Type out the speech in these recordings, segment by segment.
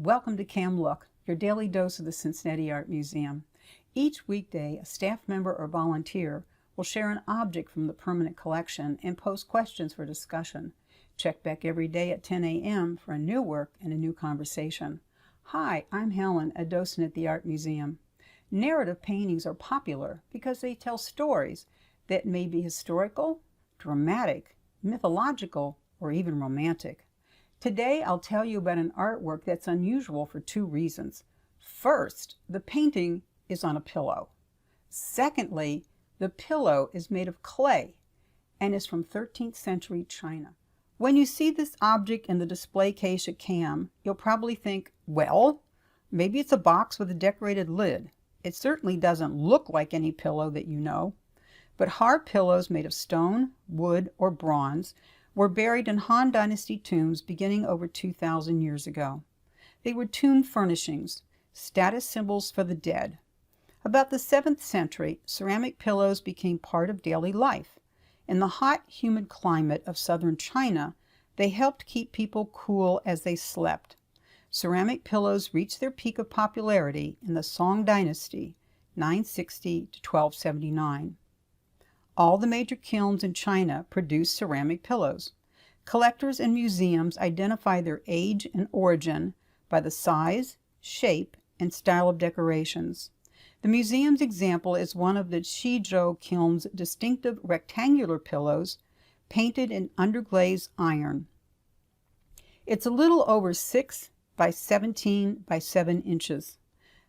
Welcome to Cam Look, your daily dose of the Cincinnati Art Museum. Each weekday, a staff member or volunteer will share an object from the permanent collection and pose questions for discussion. Check back every day at 10 a.m. for a new work and a new conversation. Hi, I'm Helen, a docent at the Art Museum. Narrative paintings are popular because they tell stories that may be historical, dramatic, mythological, or even romantic. Today, I'll tell you about an artwork that's unusual for two reasons. First, the painting is on a pillow. Secondly, the pillow is made of clay and is from 13th century China. When you see this object in the display case at CAM, you'll probably think, well, maybe it's a box with a decorated lid. It certainly doesn't look like any pillow that you know. But hard pillows made of stone, wood, or bronze were buried in Han Dynasty tombs beginning over 2,000 years ago. They were tomb furnishings, status symbols for the dead. About the 7th century, ceramic pillows became part of daily life. In the hot, humid climate of southern China, they helped keep people cool as they slept. Ceramic pillows reached their peak of popularity in the Song Dynasty, 960 to 1279. All the major kilns in China produce ceramic pillows. Collectors and museums identify their age and origin by the size, shape, and style of decorations. The museum's example is one of the Cizhou kiln's distinctive rectangular pillows painted in underglazed iron. It's a little over 6 by 17 by 7 inches.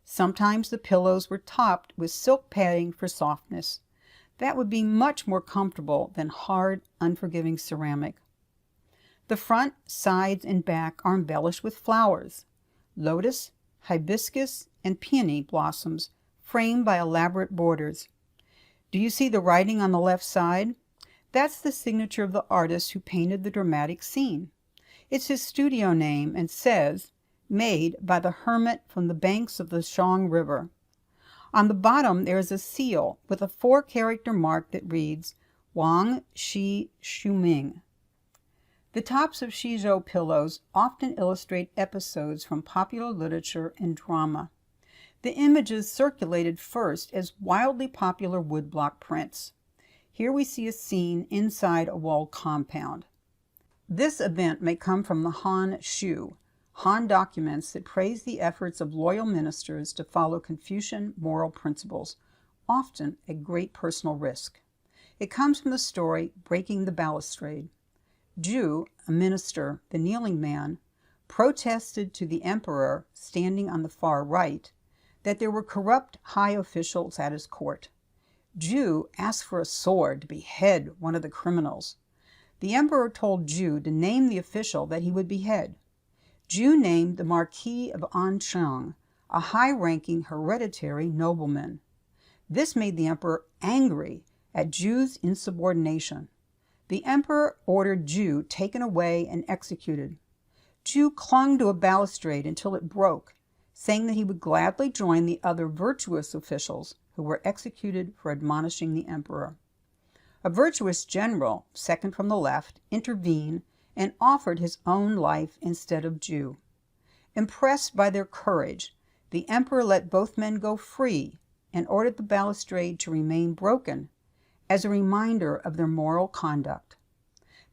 Sometimes the pillows were topped with silk padding for softness. That would be much more comfortable than hard, unforgiving ceramic. The front, sides, and back are embellished with flowers. Lotus, hibiscus, and peony blossoms framed by elaborate borders. Do you see the writing on the left side? That's the signature of the artist who painted the dramatic scene. It's his studio name and says, "Made by the hermit from the banks of the Shang River." On the bottom, there is a seal with a 4-character mark that reads, Wang Shi Shuming. The tops of Cizhou pillows often illustrate episodes from popular literature and drama. The images circulated first as wildly popular woodblock prints. Here we see a scene inside a walled compound. This event may come from the Han Shu, Han documents that praise the efforts of loyal ministers to follow Confucian moral principles, often at great personal risk. It comes from the story Breaking the Balustrade. Zhu, a minister, the kneeling man, protested to the emperor, standing on the far right, that there were corrupt high officials at his court. Zhu asked for a sword to behead one of the criminals. The emperor told Zhu to name the official that he would behead. Zhu named the Marquis of Anshang, a high-ranking hereditary nobleman. This made the emperor angry at Zhu's insubordination. The emperor ordered Zhu taken away and executed. Zhu clung to a balustrade until it broke, saying that he would gladly join the other virtuous officials who were executed for admonishing the emperor. A virtuous general, second from the left, intervened and offered his own life instead of Zhu. Impressed by their courage, the emperor let both men go free and ordered the balustrade to remain broken as a reminder of their moral conduct.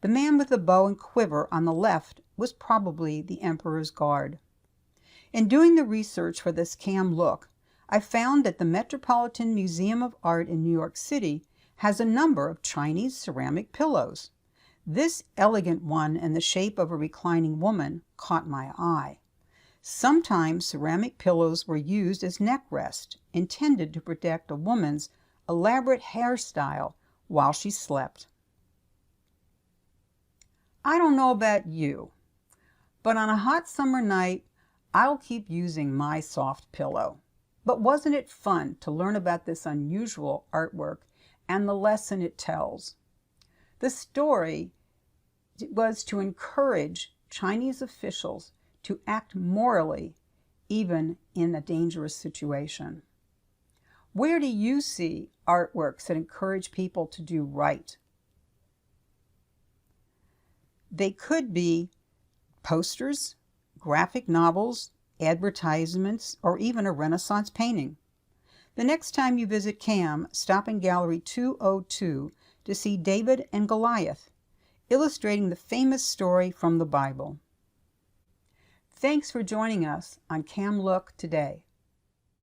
The man with the bow and quiver on the left was probably the emperor's guard. In doing the research for this CAM Look, I found that the Metropolitan Museum of Art in New York City has a number of Chinese ceramic pillows. This elegant one in the shape of a reclining woman caught my eye. Sometimes ceramic pillows were used as neck rest, intended to protect a woman's elaborate hairstyle while she slept. I don't know about you, but on a hot summer night, I'll keep using my soft pillow. But wasn't it fun to learn about this unusual artwork and the lesson it tells? The story was to encourage Chinese officials to act morally, even in a dangerous situation. Where do you see artworks that encourage people to do right? They could be posters, graphic novels, advertisements, or even a Renaissance painting. The next time you visit CAM, stop in Gallery 202 to see David and Goliath, illustrating the famous story from the Bible. Thanks for joining us on CAM Look today.